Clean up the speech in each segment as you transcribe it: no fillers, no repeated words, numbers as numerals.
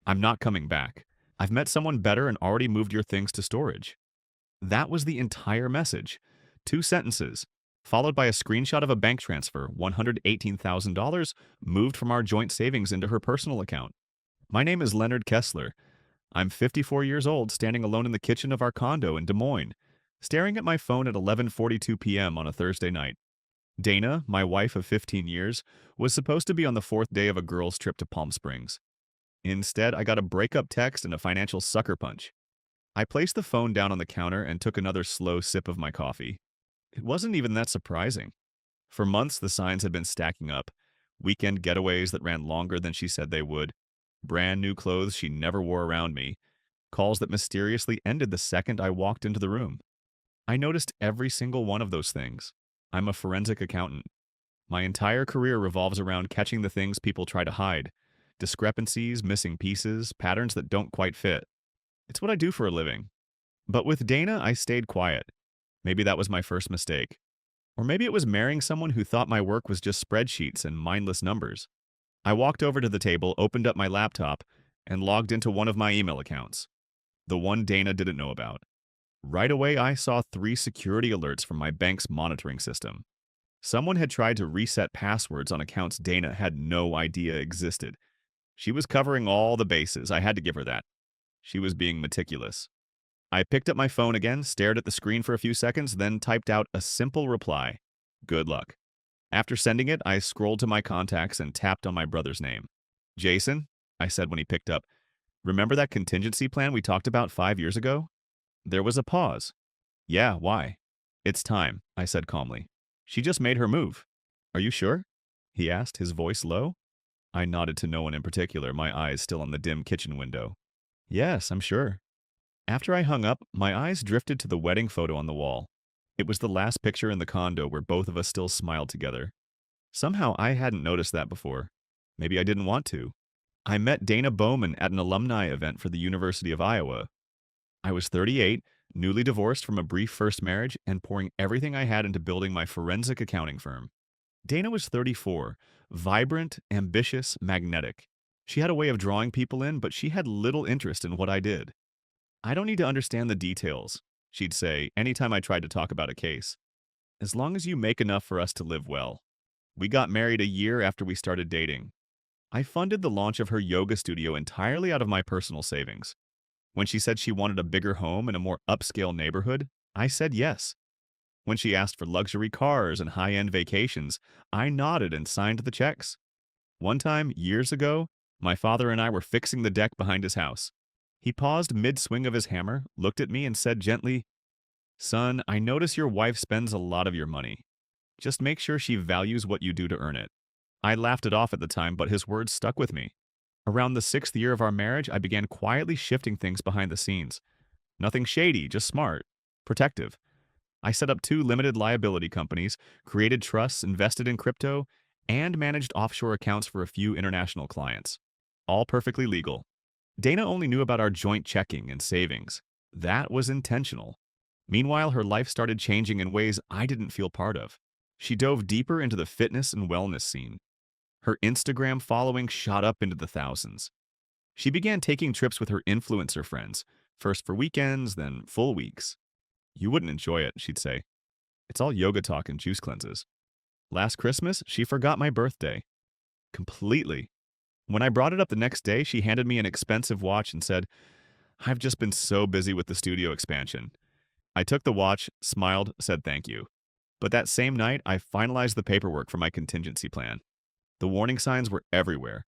I'm not coming back. I've met someone better and already moved your things to storage. That was the entire message. Two sentences, followed by a screenshot of a bank transfer, $118,000, moved from our joint savings into her personal account. My name is Leonard Kessler. I'm 54 years old, standing alone in the kitchen of our condo in Des Moines, staring at my phone at 11:42 p.m. on a Thursday night. Dana, my wife of 15 years, was supposed to be on the fourth day of a girls' trip to Palm Springs. Instead, I got a breakup text and a financial sucker punch. I placed the phone down on the counter and took another slow sip of my coffee. It wasn't even that surprising. For months, the signs had been stacking up. Weekend getaways that ran longer than she said they would. Brand new clothes she never wore around me. Calls that mysteriously ended the second I walked into the room. I noticed every single one of those things. I'm a forensic accountant. My entire career revolves around catching the things people try to hide. Discrepancies, missing pieces, patterns that don't quite fit. It's what I do for a living. But with Dana, I stayed quiet. Maybe that was my first mistake. Or maybe it was marrying someone who thought my work was just spreadsheets and mindless numbers. I walked over to the table, opened up my laptop, and logged into one of my email accounts. The one Dana didn't know about. Right away, I saw 3 security alerts from my bank's monitoring system. Someone had tried to reset passwords on accounts Dana had no idea existed. She was covering all the bases. I had to give her that. She was being meticulous. I picked up my phone again, stared at the screen for a few seconds, then typed out a simple reply. Good luck. After sending it, I scrolled to my contacts and tapped on my brother's name. Jason, I said when he picked up, remember that contingency plan we talked about 5 years ago? There was a pause. Yeah, why? It's time, I said calmly. She just made her move. Are you sure? He asked, his voice low. I nodded to no one in particular, my eyes still on the dim kitchen window. Yes, I'm sure. After I hung up, my eyes drifted to the wedding photo on the wall. It was the last picture in the condo where both of us still smiled together. Somehow I hadn't noticed that before. Maybe I didn't want to. I met Dana Bowman at an alumni event for the University of Iowa. I was 38, newly divorced from a brief first marriage, and pouring everything I had into building my forensic accounting firm. Dana was 34, vibrant, ambitious, magnetic. She had a way of drawing people in, but she had little interest in what I did. I don't need to understand the details, she'd say anytime I tried to talk about a case. As long as you make enough for us to live well. We got married a year after we started dating. I funded the launch of her yoga studio entirely out of my personal savings. When she said she wanted a bigger home in a more upscale neighborhood, I said yes. When she asked for luxury cars and high-end vacations, I nodded and signed the checks. One time, years ago, my father and I were fixing the deck behind his house. He paused mid-swing of his hammer, looked at me, and said gently, Son, I notice your wife spends a lot of your money. Just make sure she values what you do to earn it. I laughed it off at the time, but his words stuck with me. Around the 6th year of our marriage, I began quietly shifting things behind the scenes. Nothing shady, just smart, protective. I set up 2 limited liability companies, created trusts, invested in crypto, and managed offshore accounts for a few international clients. All perfectly legal. Dana only knew about our joint checking and savings. That was intentional. Meanwhile, her life started changing in ways I didn't feel part of. She dove deeper into the fitness and wellness scene. Her Instagram following shot up into the thousands. She began taking trips with her influencer friends, first for weekends, then full weeks. You wouldn't enjoy it, she'd say. It's all yoga talk and juice cleanses. Last Christmas, she forgot my birthday. Completely. When I brought it up the next day, she handed me an expensive watch and said, I've just been so busy with the studio expansion. I took the watch, smiled, said thank you. But that same night, I finalized the paperwork for my contingency plan. The warning signs were everywhere.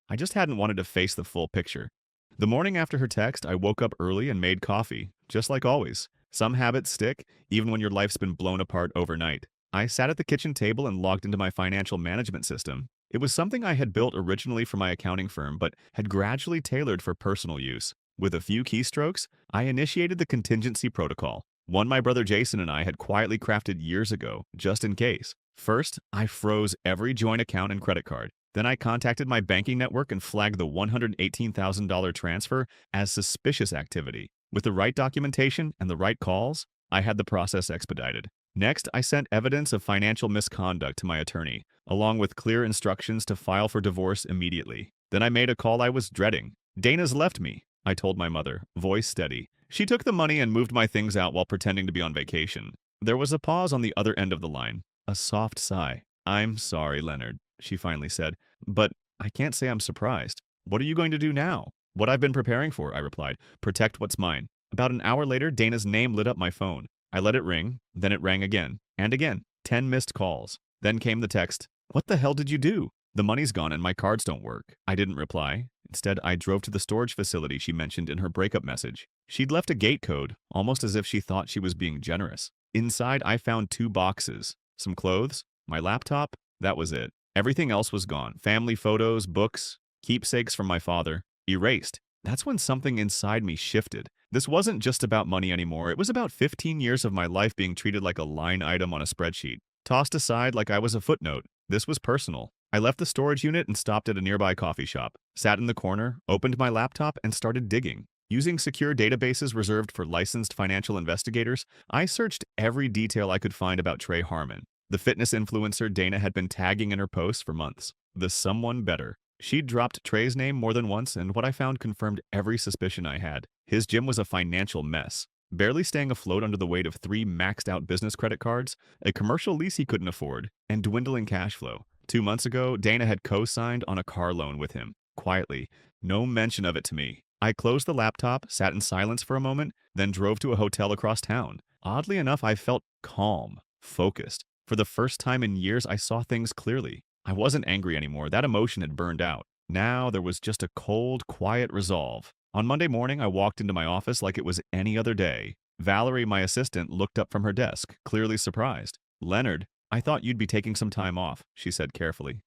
I just hadn't wanted to face the full picture. The morning after her text, I woke up early and made coffee, just like always. Some habits stick, even when your life's been blown apart overnight. I sat at the kitchen table and logged into my financial management system. It was something I had built originally for my accounting firm, but had gradually tailored for personal use. With a few keystrokes, I initiated the contingency protocol, one my brother Jason and I had quietly crafted years ago, just in case. First, I froze every joint account and credit card. Then I contacted my banking network and flagged the $118,000 transfer as suspicious activity. With the right documentation and the right calls, I had the process expedited. Next, I sent evidence of financial misconduct to my attorney, along with clear instructions to file for divorce immediately. Then I made a call I was dreading. Dana's left me, I told my mother, voice steady. She took the money and moved my things out while pretending to be on vacation. There was a pause on the other end of the line. A soft sigh. I'm sorry, Leonard, she finally said, but I can't say I'm surprised. What are you going to do now? What I've been preparing for, I replied. Protect what's mine. About an hour later, Dana's name lit up my phone. I let it ring, then it rang again, and again. 10 missed calls. Then came the text. What the hell did you do? The money's gone and my cards don't work. I didn't reply. Instead, I drove to the storage facility she mentioned in her breakup message. She'd left a gate code, almost as if she thought she was being generous. Inside, I found 2 boxes. Some clothes, my laptop, that was it. Everything else was gone. Family photos, books, keepsakes from my father, erased. That's when something inside me shifted. This wasn't just about money anymore. It was about 15 years of my life being treated like a line item on a spreadsheet, tossed aside like I was a footnote. This was personal. I left the storage unit and stopped at a nearby coffee shop, sat in the corner, opened my laptop, and started digging. Using secure databases reserved for licensed financial investigators, I searched every detail I could find about Trey Harmon, the fitness influencer Dana had been tagging in her posts for months. The someone better. She'd dropped Trey's name more than once, and what I found confirmed every suspicion I had. His gym was a financial mess, barely staying afloat under the weight of 3 maxed-out business credit cards, a commercial lease he couldn't afford, and dwindling cash flow. 2 months ago, Dana had co-signed on a car loan with him, quietly. No mention of it to me. I closed the laptop, sat in silence for a moment, then drove to a hotel across town. Oddly enough, I felt calm, focused. For the first time in years, I saw things clearly. I wasn't angry anymore. That emotion had burned out. Now there was just a cold, quiet resolve. On Monday morning, I walked into my office like it was any other day. Valerie, my assistant, looked up from her desk, clearly surprised. Leonard, I thought you'd be taking some time off, she said carefully.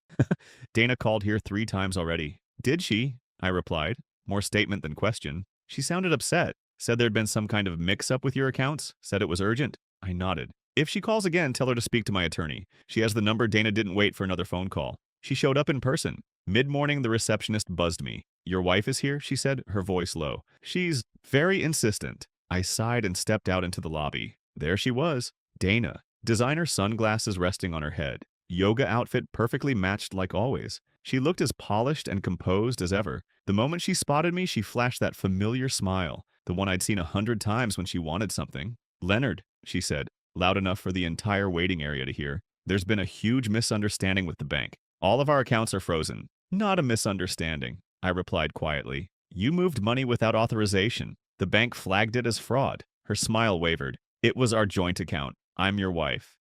Dana called here 3 times already. Did she? I replied, more statement than question. She sounded upset, said there'd been some kind of mix-up with your accounts, said it was urgent. I nodded. If she calls again, tell her to speak to my attorney. She has the number. Dana didn't wait for another phone call. She showed up in person. Mid-morning, the receptionist buzzed me. Your wife is here, she said, her voice low. She's very insistent. I sighed and stepped out into the lobby. There she was, Dana. Designer sunglasses resting on her head. Yoga outfit perfectly matched like always. She looked as polished and composed as ever. The moment she spotted me, she flashed that familiar smile, the one I'd seen 100 times when she wanted something. Leonard, she said, loud enough for the entire waiting area to hear. There's been a huge misunderstanding with the bank. All of our accounts are frozen. Not a misunderstanding, I replied quietly. You moved money without authorization. The bank flagged it as fraud. Her smile wavered. It was our joint account. I'm your wife.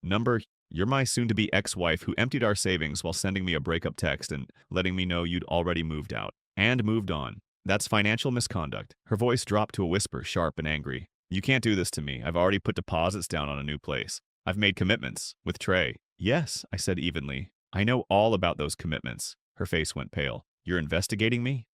You're my soon-to-be ex-wife who emptied our savings while sending me a breakup text and letting me know you'd already moved out. And moved on. That's financial misconduct. Her voice dropped to a whisper, sharp and angry. You can't do this to me. I've already put deposits down on a new place. I've made commitments. With Trey. Yes, I said evenly. I know all about those commitments. Her face went pale. You're investigating me?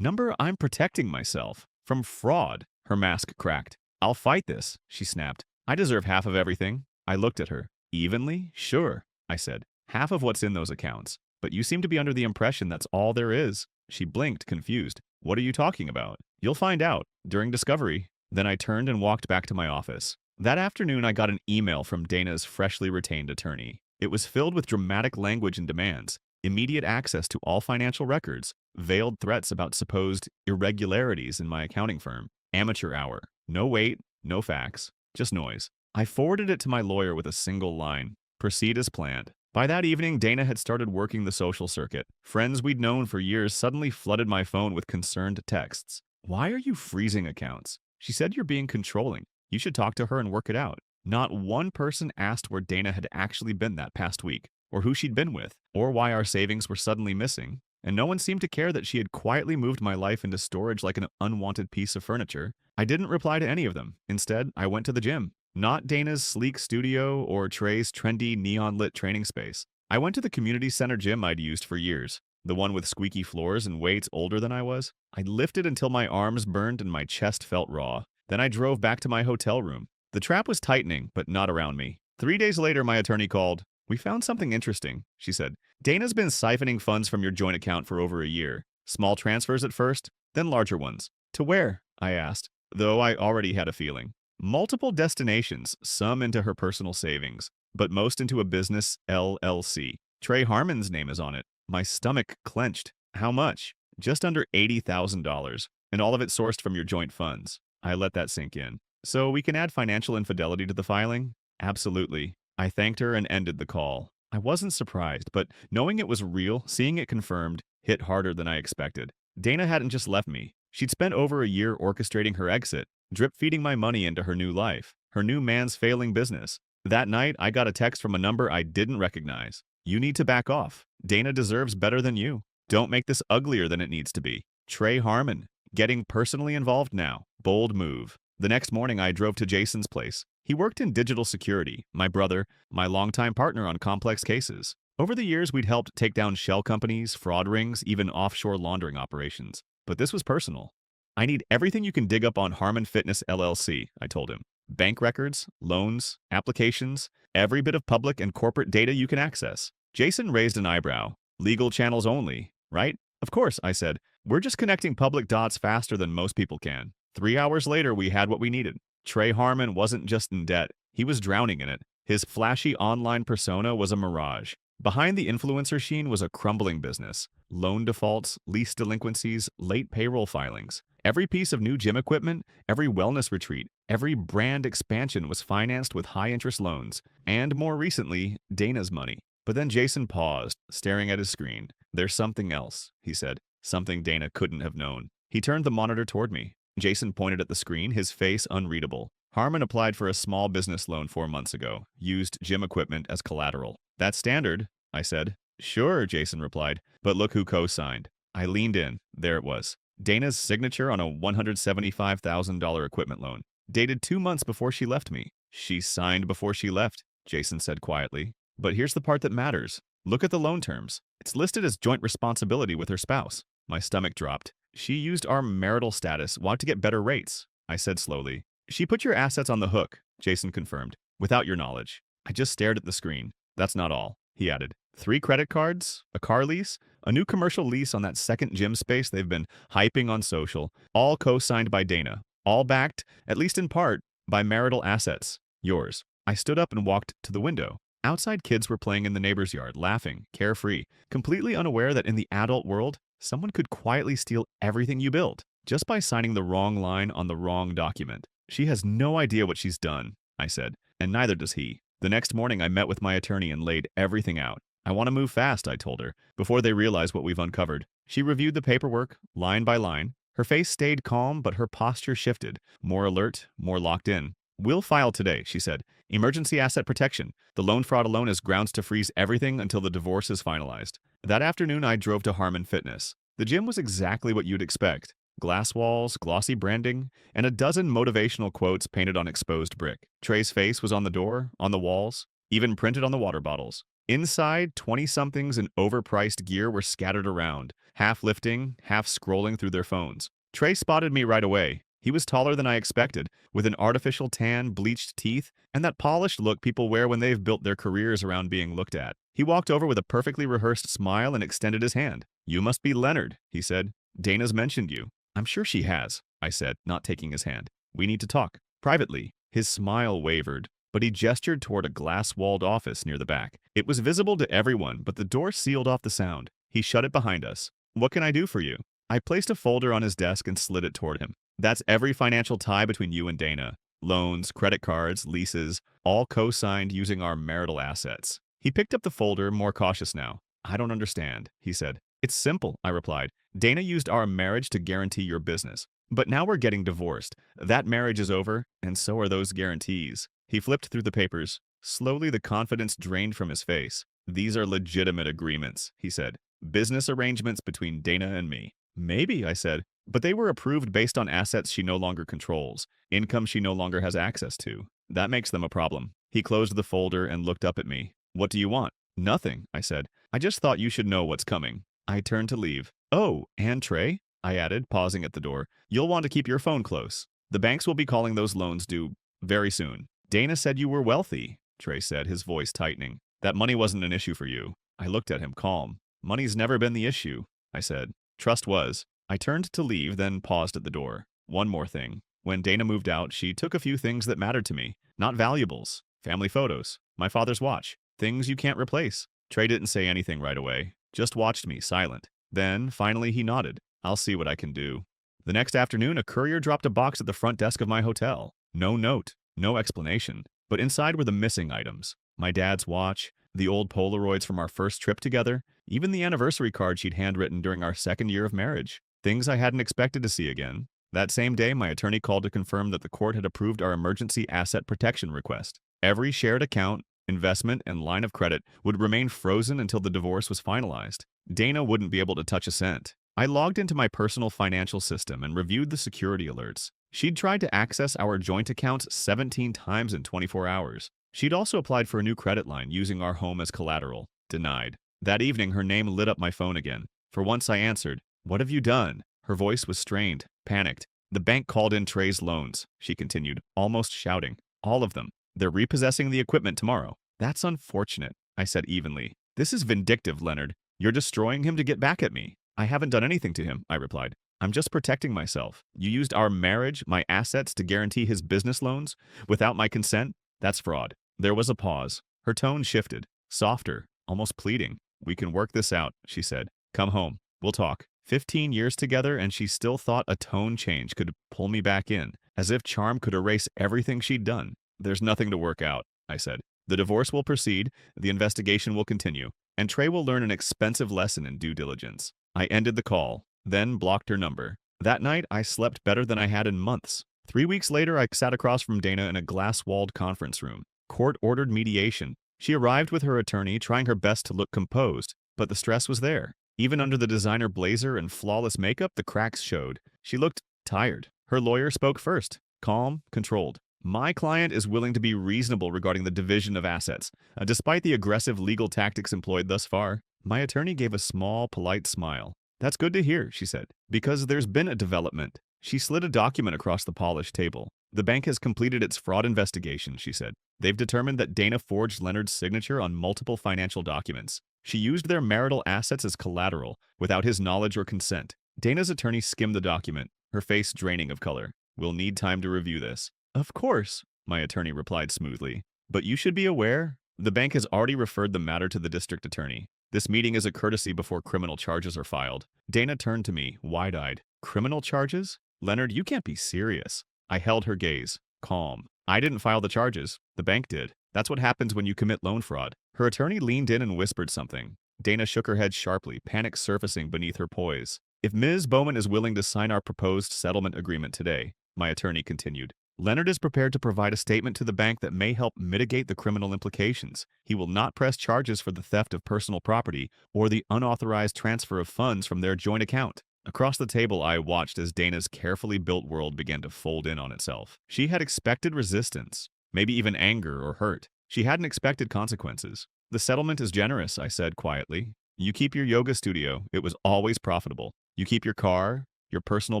I'm protecting myself. From fraud. Her mask cracked. I'll fight this, she snapped. I deserve half of everything. I looked at her. Evenly? Sure, I said. Half of what's in those accounts. But you seem to be under the impression that's all there is. She blinked, confused. What are you talking about? You'll find out. During discovery. Then I turned and walked back to my office. That afternoon, I got an email from Dana's freshly retained attorney. It was filled with dramatic language and demands, immediate access to all financial records, veiled threats about supposed irregularities in my accounting firm, amateur hour, no weight, no facts, just noise. I forwarded it to my lawyer with a single line, proceed as planned. By that evening, Dana had started working the social circuit. Friends we'd known for years suddenly flooded my phone with concerned texts. Why are you freezing accounts? She said you're being controlling. You should talk to her and work it out. Not one person asked where Dana had actually been that past week, or who she'd been with, or why our savings were suddenly missing. And no one seemed to care that she had quietly moved my life into storage like an unwanted piece of furniture. I didn't reply to any of them. Instead, I went to the gym. Not Dana's sleek studio or Trey's trendy neon-lit training space. I went to the community center gym I'd used for years, the one with squeaky floors and weights older than I was. I lifted until my arms burned and my chest felt raw. Then I drove back to my hotel room. The trap was tightening, but not around me. 3 days later, my attorney called. We found something interesting, she said. Dana's been siphoning funds from your joint account for over a year. Small transfers at first, then larger ones. To where? I asked, though I already had a feeling. Multiple destinations, some into her personal savings, but most into a business LLC. Trey Harmon's name is on it. My stomach clenched. How much? Just under $80,000. and all of it sourced from your joint funds. I let that sink in. So we can add financial infidelity to the filing? Absolutely. I thanked her and ended the call. I wasn't surprised, but knowing it was real, seeing it confirmed, hit harder than I expected. Dana hadn't just left me. She'd spent over a year orchestrating her exit, drip feeding my money into her new life, her new man's failing business. That night, I got a text from a number I didn't recognize. You need to back off. Dana deserves better than you. Don't make this uglier than it needs to be. Trey Harmon. Getting personally involved now. Bold move. The next morning, I drove to Jason's place. He worked in digital security, my brother, my longtime partner on complex cases. Over the years, we'd helped take down shell companies, fraud rings, even offshore laundering operations. But this was personal. I need everything you can dig up on Harmon Fitness LLC, I told him. Bank records, loans, applications, every bit of public and corporate data you can access. Jason raised an eyebrow. Legal channels only, right? Of course, I said. We're just connecting public dots faster than most people can. 3 hours later, we had what we needed. Trey Harmon wasn't just in debt. He was drowning in it. His flashy online persona was a mirage. Behind the influencer sheen was a crumbling business. Loan defaults, lease delinquencies, late payroll filings. Every piece of new gym equipment, every wellness retreat, every brand expansion was financed with high-interest loans. And more recently, Dana's money. But then Jason paused, staring at his screen. There's something else, he said. Something Dana couldn't have known. He turned the monitor toward me. Jason pointed at the screen, his face unreadable. Harmon applied for a small business loan 4 months ago, used gym equipment as collateral. That's standard, I said. Sure, Jason replied, but look who co-signed. I leaned in. There it was. Dana's signature on a $175,000 equipment loan. Dated 2 months before she left me. She signed before she left, Jason said quietly. But here's the part that matters. Look at the loan terms. It's listed as joint responsibility with her spouse. My stomach dropped. She used our marital status, wanted to get better rates, I said slowly. She put your assets on the hook, Jason confirmed, without your knowledge. I just stared at the screen. That's not all, he added. 3 credit cards, a car lease, a new commercial lease on that second gym space they've been hyping on social, all co-signed by Dana, all backed, at least in part, by marital assets. Yours. I stood up and walked to the window. Outside kids were playing in the neighbor's yard, laughing, carefree, completely unaware that in the adult world, someone could quietly steal everything you built just by signing the wrong line on the wrong document. She has no idea what she's done, I said, and neither does he. The next morning, I met with my attorney and laid everything out. I want to move fast, I told her, before they realize what we've uncovered. She reviewed the paperwork, line by line. Her face stayed calm, but her posture shifted, more alert, more locked in. We'll file today, she said. Emergency asset protection. The loan fraud alone is grounds to freeze everything until the divorce is finalized. That afternoon, I drove to Harmon Fitness. The gym was exactly what you'd expect. Glass walls, glossy branding, and a dozen motivational quotes painted on exposed brick. Trey's face was on the door, on the walls, even printed on the water bottles. Inside, 20-somethings in overpriced gear were scattered around, half lifting, half scrolling through their phones. Trey spotted me right away. He was taller than I expected, with an artificial tan, bleached teeth, and that polished look people wear when they've built their careers around being looked at. He walked over with a perfectly rehearsed smile and extended his hand. You must be Leonard, he said. Dana's mentioned you. I'm sure she has, I said, not taking his hand. We need to talk. Privately. His smile wavered, but he gestured toward a glass-walled office near the back. It was visible to everyone, but the door sealed off the sound. He shut it behind us. What can I do for you? I placed a folder on his desk and slid it toward him. That's every financial tie between you and Dana. Loans, credit cards, leases, all co-signed using our marital assets. He picked up the folder, more cautious now. I don't understand, he said. It's simple, I replied. Dana used our marriage to guarantee your business. But now we're getting divorced. That marriage is over, and so are those guarantees. He flipped through the papers. Slowly, the confidence drained from his face. These are legitimate agreements, he said. Business arrangements between Dana and me. Maybe, I said. But they were approved based on assets she no longer controls, income she no longer has access to. That makes them a problem. He closed the folder and looked up at me. What do you want? Nothing, I said. I just thought you should know what's coming. I turned to leave. Oh, and Trey? I added, pausing at the door. You'll want to keep your phone close. The banks will be calling those loans due very soon. Dana said you were wealthy, Trey said, his voice tightening. That money wasn't an issue for you. I looked at him, calm. Money's never been the issue, I said. Trust was. I turned to leave, then paused at the door. One more thing. When Dana moved out, she took a few things that mattered to me. Not valuables. Family photos. My father's watch. Things you can't replace. Trey didn't say anything right away. Just watched me, silent. Then, finally, he nodded. I'll see what I can do. The next afternoon, a courier dropped a box at the front desk of my hotel. No note, no explanation, but inside were the missing items. My dad's watch, the old Polaroids from our first trip together, even the anniversary card she'd handwritten during our second year of marriage. Things I hadn't expected to see again. That same day, my attorney called to confirm that the court had approved our emergency asset protection request. Every shared account, investment, and line of credit would remain frozen until the divorce was finalized. Dana wouldn't be able to touch a cent. I logged into my personal financial system and reviewed the security alerts. She'd tried to access our joint accounts 17 times in 24 hours. She'd also applied for a new credit line using our home as collateral. Denied. That evening, her name lit up my phone again. For once, I answered. "What have you done?" Her voice was strained, panicked. "The bank called in Trey's loans," she continued, almost shouting. "All of them. They're repossessing the equipment tomorrow." "That's unfortunate," I said evenly. "This is vindictive, Leonard. You're destroying him to get back at me." "I haven't done anything to him," I replied. "I'm just protecting myself. You used our marriage, my assets, to guarantee his business loans without my consent? That's fraud." There was a pause. Her tone shifted, softer, almost pleading. "We can work this out," she said. "Come home. We'll talk." 15 years together, and she still thought a tone change could pull me back in, as if charm could erase everything she'd done. "There's nothing to work out," I said. "The divorce will proceed, the investigation will continue, and Trey will learn an expensive lesson in due diligence." I ended the call, then blocked her number. That night, I slept better than I had in months. 3 weeks later, I sat across from Dana in a glass-walled conference room. Court-ordered mediation. She arrived with her attorney, trying her best to look composed, but the stress was there. Even under the designer blazer and flawless makeup, the cracks showed. She looked tired. Her lawyer spoke first, calm, controlled. "My client is willing to be reasonable regarding the division of assets, despite the aggressive legal tactics employed thus far." My attorney gave a small, polite smile. "That's good to hear," she said, "because there's been a development." She slid a document across the polished table. "The bank has completed its fraud investigation," she said. "They've determined that Dana forged Leonard's signature on multiple financial documents. She used their marital assets as collateral, without his knowledge or consent." Dana's attorney skimmed the document, her face draining of color. "We'll need time to review this." "Of course," my attorney replied smoothly. "But you should be aware, the bank has already referred the matter to the district attorney. This meeting is a courtesy before criminal charges are filed." Dana turned to me, wide-eyed. "Criminal charges? Leonard, you can't be serious." I held her gaze, calm. "I didn't file the charges. The bank did. That's what happens when you commit loan fraud." Her attorney leaned in and whispered something. Dana shook her head sharply, panic surfacing beneath her poise. "If Ms. Bowman is willing to sign our proposed settlement agreement today," my attorney continued, "Leonard is prepared to provide a statement to the bank that may help mitigate the criminal implications. He will not press charges for the theft of personal property or the unauthorized transfer of funds from their joint account." Across the table, I watched as Dana's carefully built world began to fold in on itself. She had expected resistance, maybe even anger or hurt. She hadn't expected consequences. "The settlement is generous," I said quietly. "You keep your yoga studio. It was always profitable. You keep your car, your personal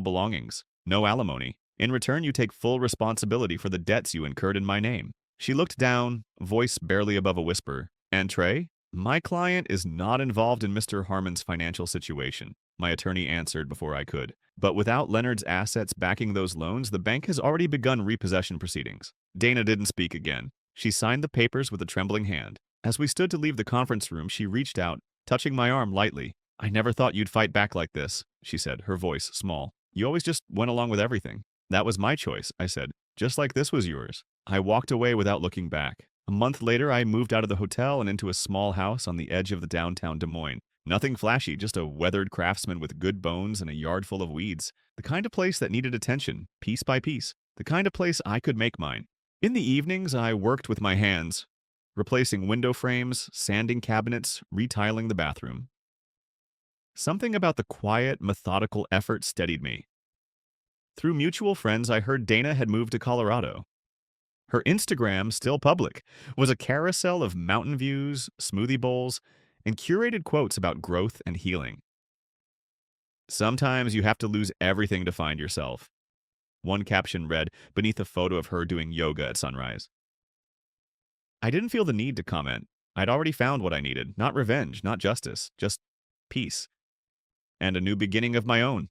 belongings. No alimony. In return, you take full responsibility for the debts you incurred in my name." She looked down, voice barely above a whisper. "And Trey? My client is not involved in Mr. Harmon's financial situation," my attorney answered before I could. "But without Leonard's assets backing those loans, the bank has already begun repossession proceedings." Dana didn't speak again. She signed the papers with a trembling hand. As we stood to leave the conference room, she reached out, touching my arm lightly. "I never thought you'd fight back like this," she said, her voice small. "You always just went along with everything." "That was my choice," I said, "just like this was yours." I walked away without looking back. A month later, I moved out of the hotel and into a small house on the edge of the downtown Des Moines. Nothing flashy, just a weathered craftsman with good bones and a yard full of weeds. The kind of place that needed attention, piece by piece. The kind of place I could make mine. In the evenings, I worked with my hands, replacing window frames, sanding cabinets, retiling the bathroom. Something about the quiet, methodical effort steadied me. Through mutual friends, I heard Dana had moved to Colorado. Her Instagram, still public, was a carousel of mountain views, smoothie bowls, and curated quotes about growth and healing. "Sometimes you have to lose everything to find yourself," one caption read beneath a photo of her doing yoga at sunrise. I didn't feel the need to comment. I'd already found what I needed. Not revenge, not justice, just peace. And a new beginning of my own.